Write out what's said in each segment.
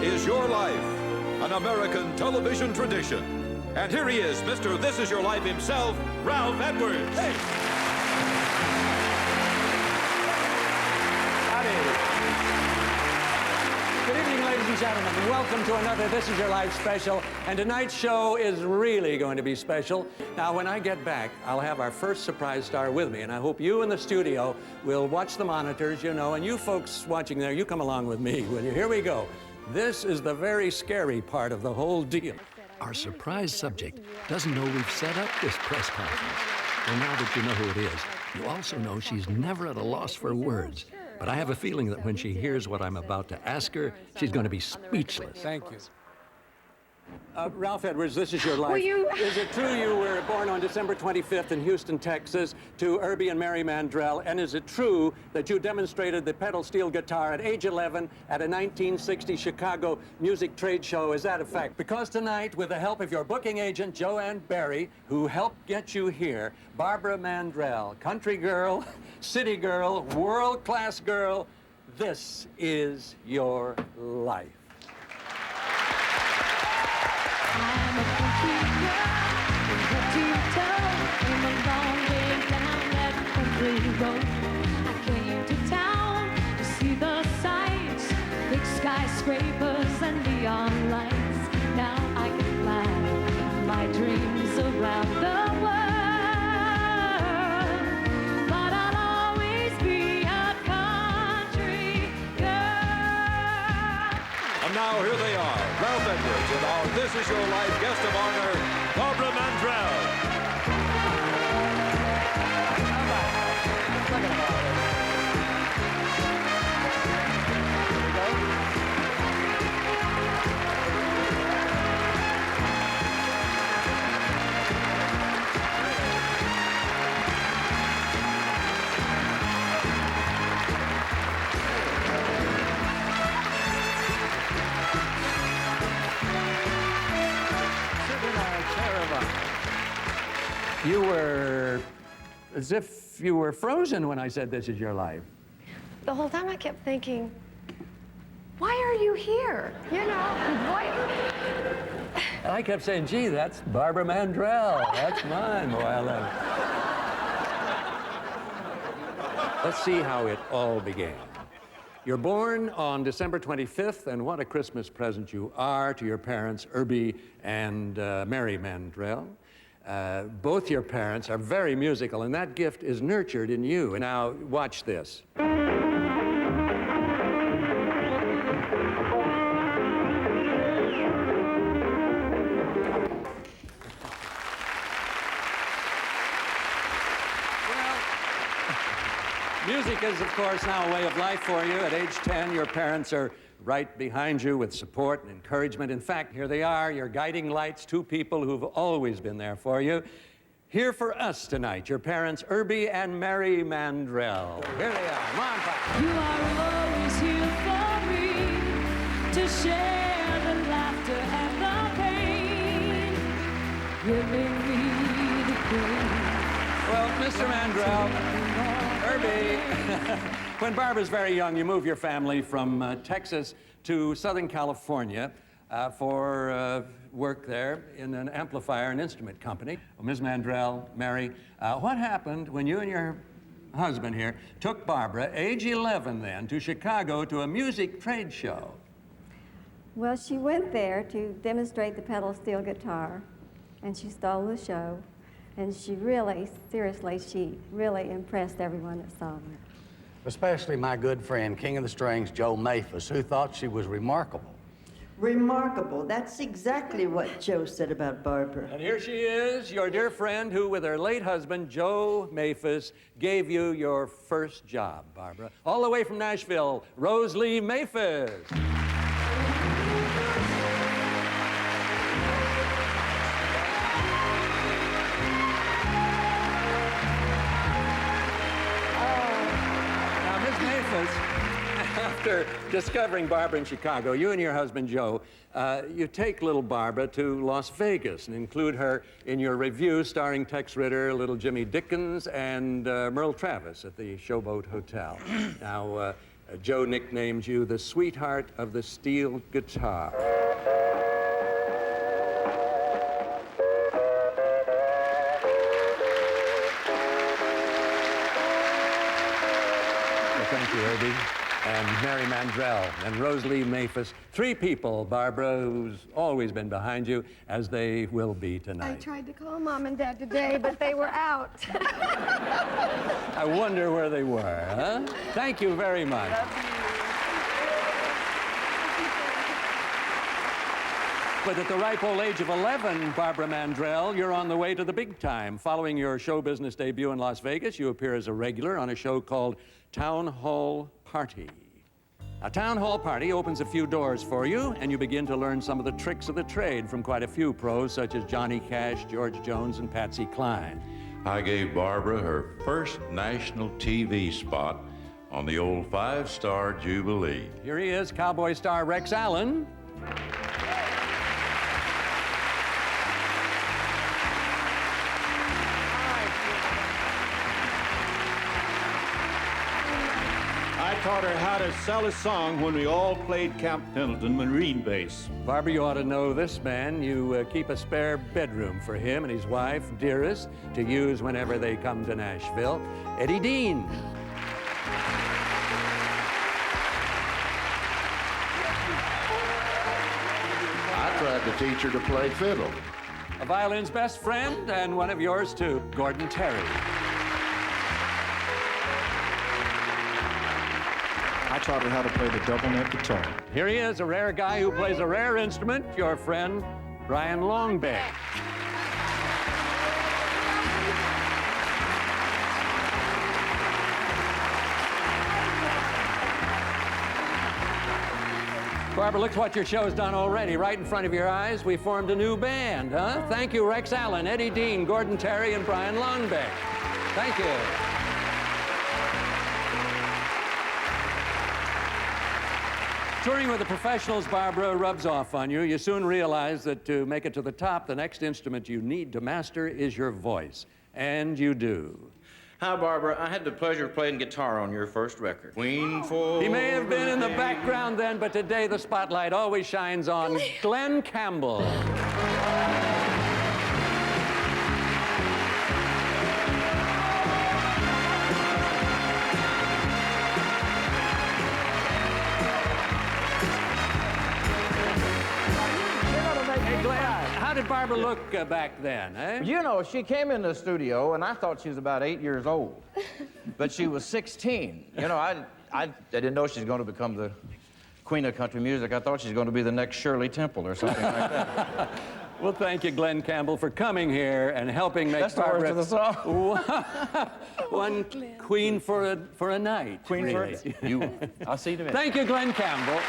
is Your Life, an American television tradition. And here he is, Mr. This Is Your Life himself, Ralph Edwards. Hey. Good evening, ladies and gentlemen. Welcome to another This Is Your Life special. And tonight's show is really going to be special. Now, when I get back, I'll have our first surprise star with me. And I hope you in the studio will watch the monitors, you know. And you folks watching there, you come along with me, will you? Here we go. This is the very scary part of the whole deal. Our surprise subject doesn't know we've set up this press conference. Well, now that you know who it is, you also know she's never at a loss for words. But I have a feeling that when she hears what I'm about to ask her, she's going to be speechless. Thank you. Ralph Edwards, This Is Your Life. Is it true you were born on December 25th in Houston, Texas, to Herbie and Mary Mandrell? And is it true that you demonstrated the pedal steel guitar at age 11 at a 1960 Chicago music trade show? Is that a fact? Because tonight, with the help of your booking agent, Joanne Barry, who helped get you here, Barbara Mandrell, country girl, city girl, world-class girl, this is your life. I'm a country girl, head to toe, came a long way down that country road. I came to town to see the sights, big skyscrapers and neon lights. Now I can fly my dreams around the world, but I'll always be a country girl. And now here they are, Ralph Edwards and our This Is Your Life guest of honor, Barbara Mandrell. You were as if you were frozen when I said this is your life. The whole time I kept thinking, why are you here? You know, why? And I kept saying, gee, that's Barbara Mandrell. That's mine. Boy, I love it. Let's see how it all began. You're born on December 25th, and what a Christmas present you are to your parents, Herbie and Mary Mandrell. Both your parents are very musical, and that gift is nurtured in you. And now, watch this. Music is, of course, now a way of life for you. At age 10, your parents are right behind you with support and encouragement. In fact, here they are, your guiding lights, two people who've always been there for you. Here for us tonight, your parents, Herbie and Mary Mandrell. Here they are. Come on, Pop. You are always here for me to share the laughter and the pain, giving me the pain. Well, Mr. Mandrell, Herbie, when Barbara's very young, you move your family from Texas to Southern California for work there in an amplifier and instrument company. Well, Ms. Mandrell, Mary, what happened when you and your husband here took Barbara, age 11 then, to Chicago to a music trade show? Well, she went there to demonstrate the pedal steel guitar, and she stole the show. And she really, seriously, she really impressed everyone that saw her. Especially my good friend, King of the Strings, Joe Maphis, who thought she was remarkable. Remarkable. That's exactly what Joe said about Barbara. And here she is, your dear friend who, with her late husband, Joe Maphis, gave you your first job, Barbara. All the way from Nashville, Rose Lee Maphis. After discovering Barbara in Chicago, you and your husband, Joe, you take little Barbara to Las Vegas and include her in your review starring Tex Ritter, little Jimmy Dickens, and Merle Travis at the Showboat Hotel. Now, Joe nicknames you the sweetheart of the steel guitar. Well, thank you, Herbie. And Mary Mandrell and Rosalie Maphis. 3 people, Barbara, who's always been behind you, as they will be tonight. I tried to call Mom and Dad today, but they were out. I wonder where they were, huh? Thank you very much. But at the ripe old age of 11, Barbara Mandrell, you're on the way to the big time. Following your show business debut in Las Vegas, you appear as a regular on a show called Town Hall Party. A Town Hall Party opens a few doors for you, and you begin to learn some of the tricks of the trade from quite a few pros, such as Johnny Cash, George Jones, and Patsy Cline. I gave Barbara her first national TV spot on the old 5-Star Jubilee. Here he is, cowboy star Rex Allen. I taught her how to sell a song when we all played Camp Pendleton Marine Base. Barbara, you ought to know this man. You keep a spare bedroom for him and his wife, Dearest, to use whenever they come to Nashville. Eddie Dean. I tried to teach her to play fiddle. A violin's best friend, and one of yours too, Gordon Terry. I taught her how to play the double neck guitar. Here he is, a rare guy who plays a rare instrument, your friend, Brian Longbeck. Barbara, look what your show's done already. Right in front of your eyes, we formed a new band, huh? Thank you, Rex Allen, Eddie Dean, Gordon Terry, and Brian Longbeck. Thank you. Touring with the professionals, Barbara, rubs off on you. You soon realize that to make it to the top, the next instrument you need to master is your voice. And you do. Hi, Barbara. I had the pleasure of playing guitar on your first record. Queen for... He may have been in the background then, but today the spotlight always shines on Glenn Campbell. How did Barbara look back then, eh? You know, she came in the studio, and I thought she was about 8 years old. But she was 16. You know, I didn't know she was going to become the queen of country music. I thought she was going to be the next Shirley Temple or something like that. Well, thank you, Glenn Campbell, for coming here and helping make That's Barbara... the words of the song. One queen for a night. Queen really. for you. I'll see you in a minute. Thank you, Glenn Campbell.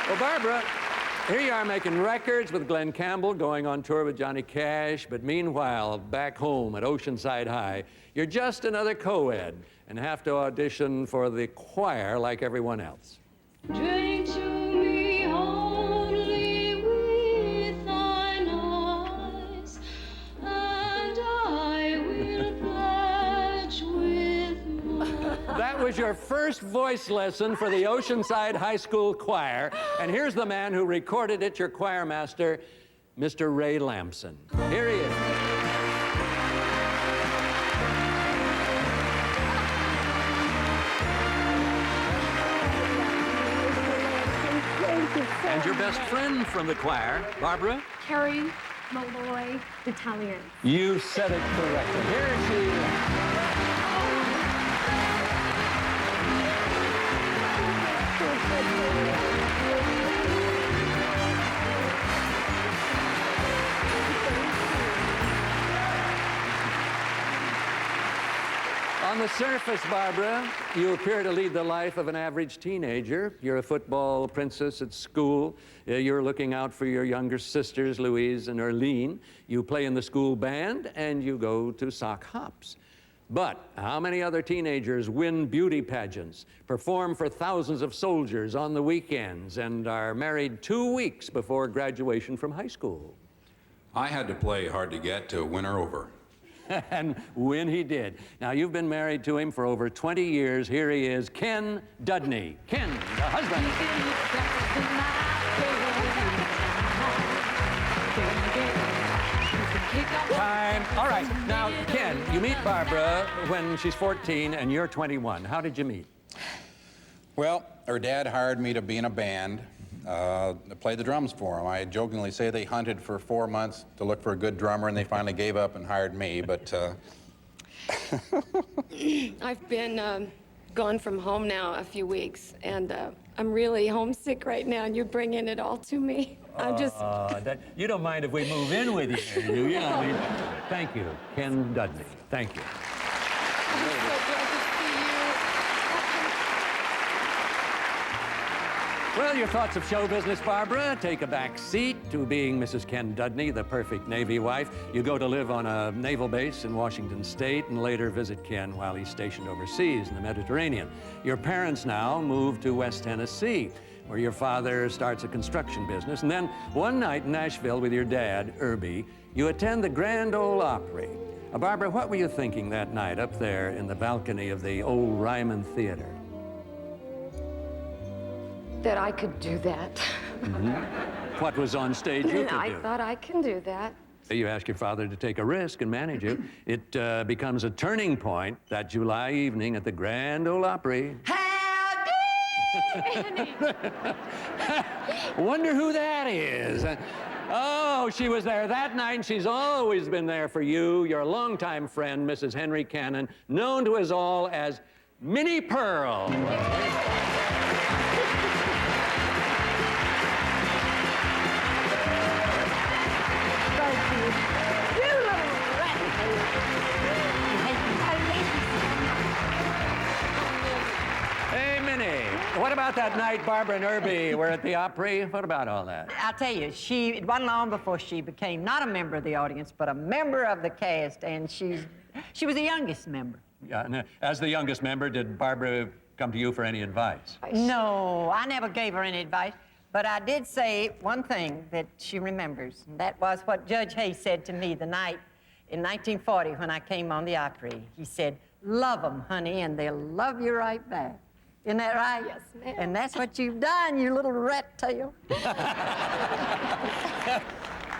Well, Barbara, here you are making records with Glenn Campbell, going on tour with Johnny Cash, but meanwhile, back home at Oceanside High, you're just another co-ed and have to audition for the choir like everyone else. Drink to me only with thine eyes, and I will pledge with mine. That was your first voice lesson for the Oceanside High School Choir, and here's the man who recorded it, your choir master, Mr. Ray Lamson. Here he is. And your best friend from the choir, Barbara? Carrie Malloy Italian. You said it correctly. Here she is. On the surface, Barbara, you appear to lead the life of an average teenager. You're a football princess at school. You're looking out for your younger sisters, Louise and Erlene. You play in the school band, and you go to sock hops. But how many other teenagers win beauty pageants, perform for thousands of soldiers on the weekends, and are married 2 weeks before graduation from high school? I had to play hard to get to win her over. And when he did. Now, you've been married to him for over 20 years. Here he is, Ken Dudney. Ken, the husband. Time. All right. Now, Ken, you meet Barbara when she's 14 and you're 21. How did you meet? Well, her dad hired me to be in a band, to play the drums for him. I jokingly say they hunted for 4 months to look for a good drummer, and they finally gave up and hired me, but... I've been gone from home now a few weeks, and I'm really homesick right now, and you're bringing it all to me. I'm just... you don't mind if we move in with you, do you? I mean, thank you, Ken Dudney. Thank you. I'm so glad to see you. Well, your thoughts of show business, Barbara, take a back seat to being Mrs. Ken Dudney, the perfect Navy wife. You go to live on a naval base in Washington State and later visit Ken while he's stationed overseas in the Mediterranean. Your parents now move to West Tennessee, where your father starts a construction business. And then one night in Nashville with your dad, Irby, you attend the Grand Ole Opry. Barbara, what were you thinking that night up there in the balcony of the old Ryman Theater? That I could do that. What was on stage you could I do? thought I can do that. You ask your father to take a risk and manage you. It becomes a turning point that July evening at the Grand Ole Opry. Wonder who that is. Oh, she was there that night, and she's always been there for you, your longtime friend, Mrs. Henry Cannon, known to us all as Minnie Pearl. Hey, Minnie, what about that night Barbara and Irby were at the Opry? What about all that? I'll tell you, it wasn't long before she became not a member of the audience, but a member of the cast, and she was the youngest member. Yeah, and as the youngest member, did Barbara come to you for any advice? No, I never gave her any advice, but I did say one thing that she remembers, and that was what Judge Hayes said to me the night in 1940 when I came on the Opry. He said, "Love them, honey, and they'll love you right back." Isn't that right? Yes, ma'am. And that's what you've done, you little rat tail.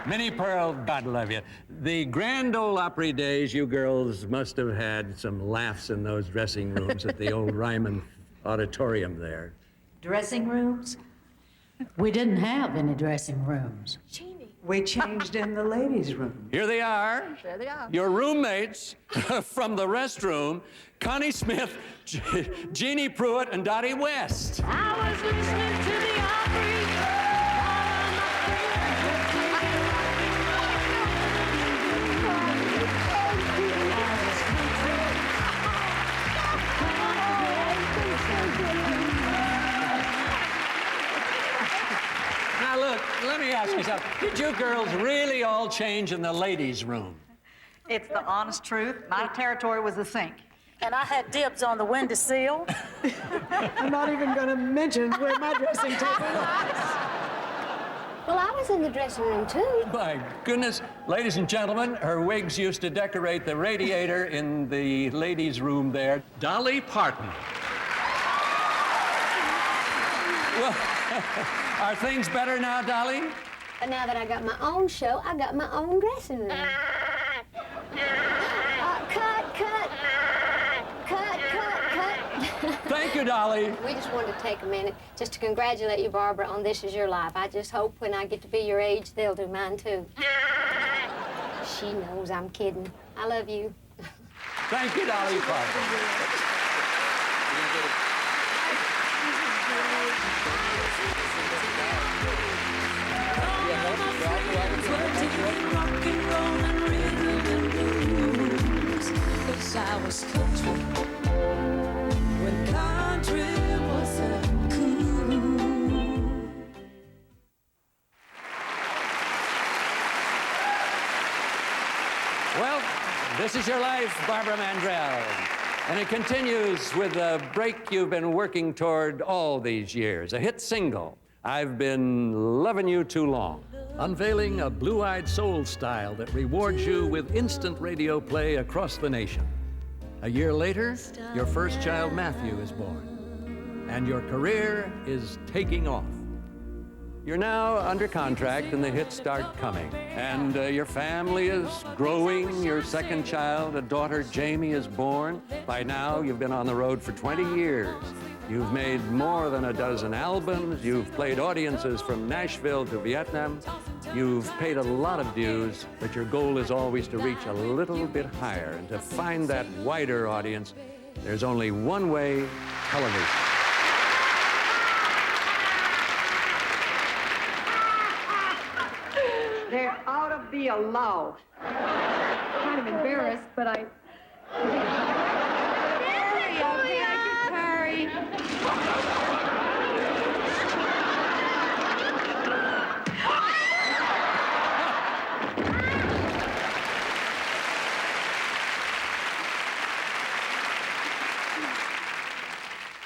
Minnie Pearl, God love you. The Grand Ole Opry days, you girls must have had some laughs in those dressing rooms at the old Ryman Auditorium there. Dressing rooms? We didn't have any dressing rooms. We changed in the ladies' room. Here they are. There they are. Your roommates from the restroom, Connie Smith, Jeannie Pruitt, and Dottie West. I was listening to the Opry. Now look, let me ask you something. Did you girls really all change in the ladies' room? It's the honest truth. My territory was the sink. And I had dibs on the windowsill. I'm not even going to mention where my dressing table was. Well, I was in the dressing room, too. My goodness. Ladies and gentlemen, her wigs used to decorate the radiator in the ladies' room there. Dolly Parton. Well, are things better now, Dolly? But now that I got my own show, I got my own dressing room. Cut. Thank you, Dolly. We just wanted to take a minute just to congratulate you, Barbara, on This Is Your Life. I just hope when I get to be your age, they'll do mine, too. She knows I'm kidding. I love you. Thank you, Dolly Parton. I was country when country wasn't cool. Well, This Is Your Life, Barbara Mandrell. And it continues with the break you've been working toward all these years, a hit single I've been loving you too long. Unveiling a blue-eyed soul style that rewards you with instant radio play across the nation. A year later, your first child, Matthew, is born, and your career is taking off. You're now under contract and the hits start coming. And your family is growing. Your second child, a daughter, Jamie, is born. By now, you've been on the road for 20 years. You've made more than a dozen albums. You've played audiences from Nashville to Vietnam. You've paid a lot of dues, but your goal is always to reach a little bit higher. And to find that wider audience, there's only one way: television. There ought to be a law. Kind of embarrassed, but I... Hurry,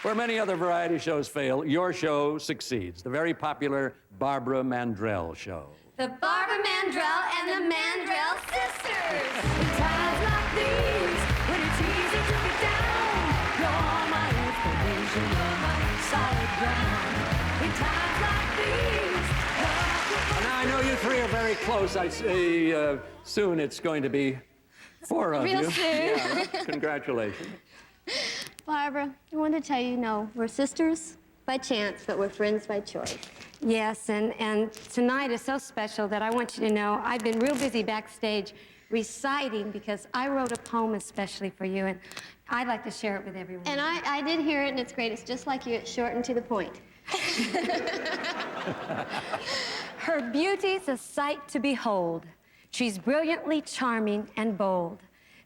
Where many other variety shows fail, your show succeeds. The very popular Barbara Mandrell Show. The Barbara Mandrell and the Mandrell sisters. In times like these, when it's easy to get down, you're my inspiration, you're my solid ground. In times like these. Now, I know you three are very close. I say soon it's going to be 4 of you. Real soon. Yeah, congratulations. Barbara, I want to tell you, no, we're sisters by chance, but we're friends by choice. Yes, and tonight is so special that I want you to know I've been real busy backstage reciting because I wrote a poem especially for you, and I'd like to share it with everyone. And I did hear it, and it's great. It's just like you. It's short and to the point. Her beauty's a sight to behold. She's brilliantly charming and bold,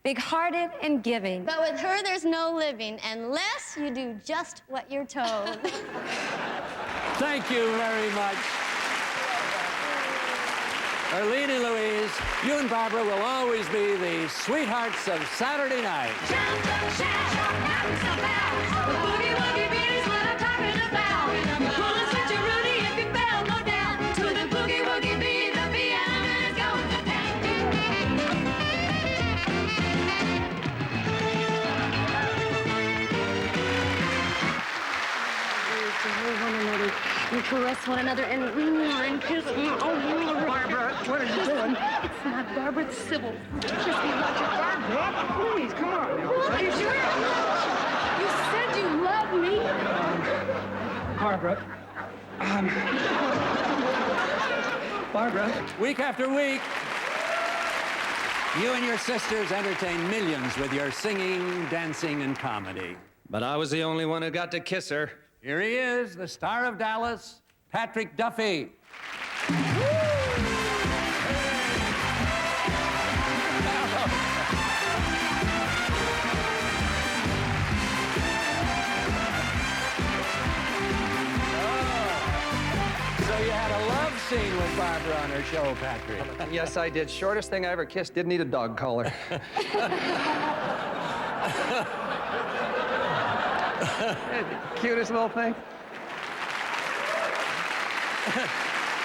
big-hearted and giving. But with her, there's no living unless you do just what you're told. Thank you very much. Arlene and Louise, you and Barbara will always be the sweethearts of Saturday night. We caress one another and kiss. Oh, Barbara, what are you doing? It's not Barbara, it's Sybil. Kiss me, Roger. Barbara, please, come on now. What? You said you loved me. Barbara. Barbara. Week after week, you and your sisters entertain millions with your singing, dancing, and comedy. But I was the only one who got to kiss her. Here he is, the star of Dallas, Patrick Duffy. So you had a love scene with Barbara on her show, Patrick. Yes, I did. Shortest thing I ever kissed. Didn't need a dog collar. Cutest little thing.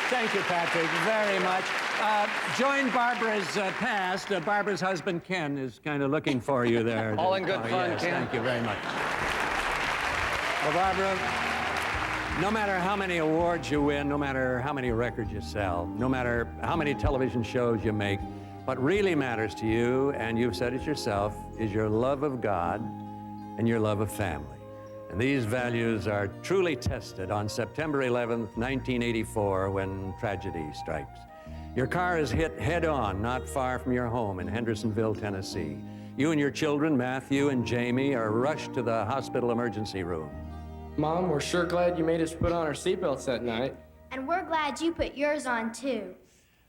Thank you, Patrick, very much. Join Barbara's past. Barbara's husband, Ken, is kind of looking for you there. All in good fun, yes, Ken. Thank you very much. Well, Barbara, no matter how many awards you win, no matter how many records you sell, no matter how many television shows you make, what really matters to you, and you've said it yourself, is your love of God and your love of family. And these values are truly tested on September 11th, 1984, when tragedy strikes. Your car is hit head-on not far from your home in Hendersonville, Tennessee. You and your children, Matthew and Jamie, are rushed to the hospital emergency room. Mom, we're sure glad you made us put on our seatbelts that night. And we're glad you put yours on, too.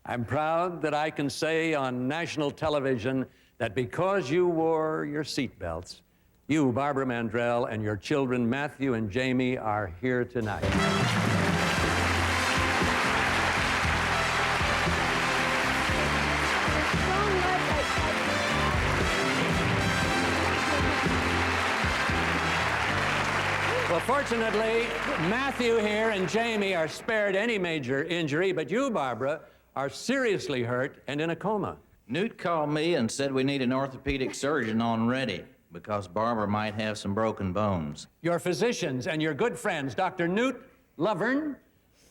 I'm proud that I can say on national television that because you wore your seatbelts, you, Barbara Mandrell, and your children, Matthew and Jamie, are here tonight. Well, Fortunately, Matthew here and Jamie are spared any major injury, but you, Barbara, are seriously hurt and in a coma. Newt called me and said we need an orthopedic surgeon on ready because Barbara might have some broken bones. Your physicians and your good friends, Dr. Newt Lovern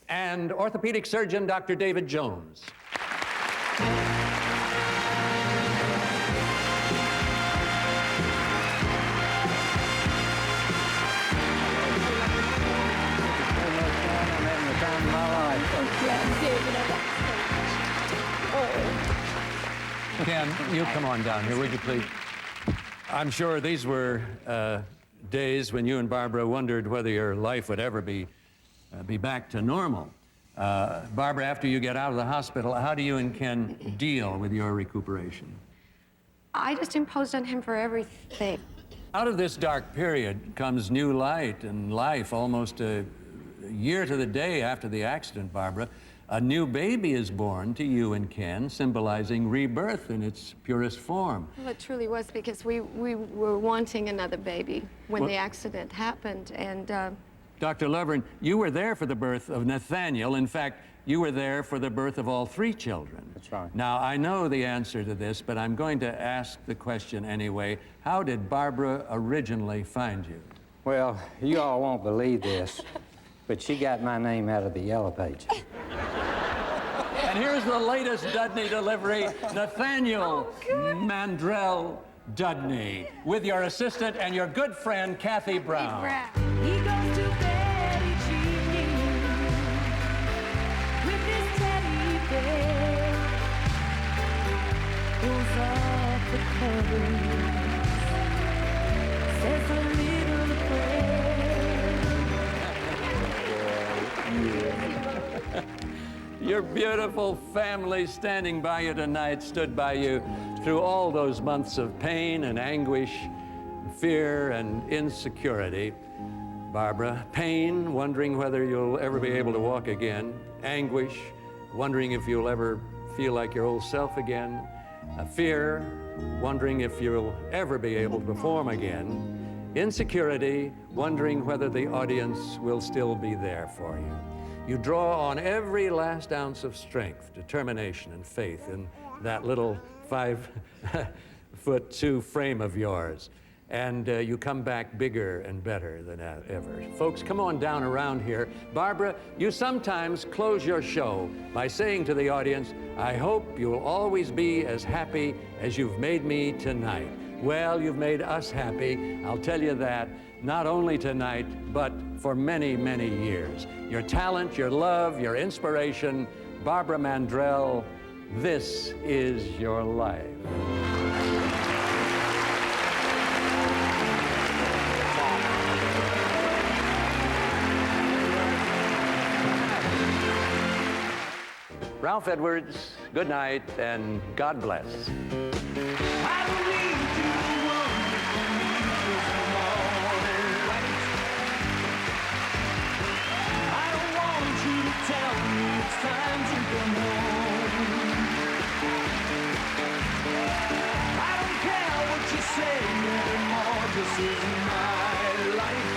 and orthopedic surgeon Dr. David Jones. Ken, you come on down here, would you please? I'm sure these were days when you and Barbara wondered whether your life would ever be back to normal. Barbara, after you get out of the hospital, how do you and Ken deal with your recuperation? I just imposed on him for everything. Out of this dark period comes new light and life. Almost a year to the day after the accident, Barbara, a new baby is born to you and Ken, symbolizing rebirth in its purest form. Well, it truly was, because we were wanting another baby when the accident happened, and... Dr. Lovern, you were there for the birth of Nathaniel. In fact, you were there for the birth of all 3 children. That's right. Now, I know the answer to this, but I'm going to ask the question anyway. How did Barbara originally find you? Well, you all won't believe this, but she got my name out of the Yellow Pages. And here's the latest Dudney delivery, Nathaniel Mandrell Dudney, with your assistant and your good friend, Kathy Brown. He goes to bed each evening with his teddy bear. Pulls off the covers, says a little prayer. Your beautiful family standing by you tonight stood by you through all those months of pain and anguish, fear and insecurity. Barbara, pain, wondering whether you'll ever be able to walk again. Anguish, wondering if you'll ever feel like your old self again. Fear, wondering if you'll ever be able to perform again. Insecurity, wondering whether the audience will still be there for you. You draw on every last ounce of strength, determination, and faith in that little 5'2" frame of yours. And you come back bigger and better than ever. Folks, come on down around here. Barbara, you sometimes close your show by saying to the audience, I hope you'll always be as happy as you've made me tonight. Well, you've made us happy, I'll tell you that, not only tonight, but for many, many years. Your talent, your love, your inspiration, Barbara Mandrell, this is your life. Ralph Edwards, good night and God bless. This is my life.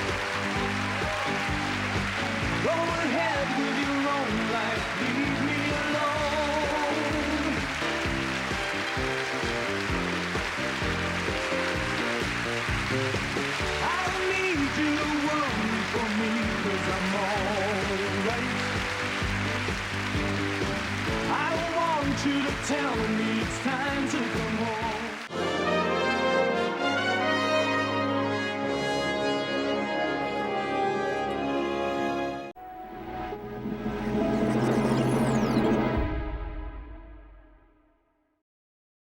Go ahead with your own life. Leave me alone. I don't need you to worry for me, 'cause I'm alright. I don't want you to tell me it's time to